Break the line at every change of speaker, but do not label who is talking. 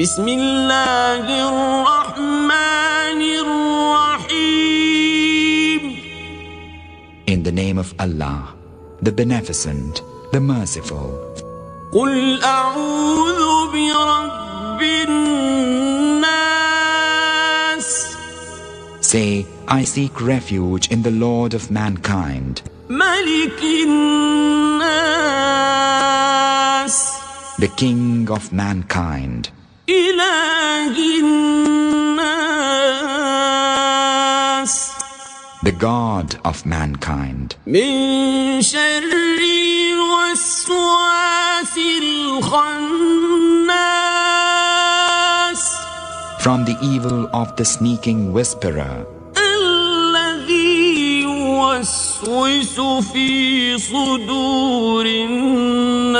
بسم الله الرحمن الرحيم.
In the name of Allah, the Beneficent, the Merciful.
قل أعوذ برب الناس.
Say, I seek refuge in the Lord of mankind,
ملك الناس.
the King of mankind,
إله الناس.
the God of mankind,
من شر الوسواس الخناس.
from the evil of the sneaking whisperer,
الذي يوسوس في صدور الناس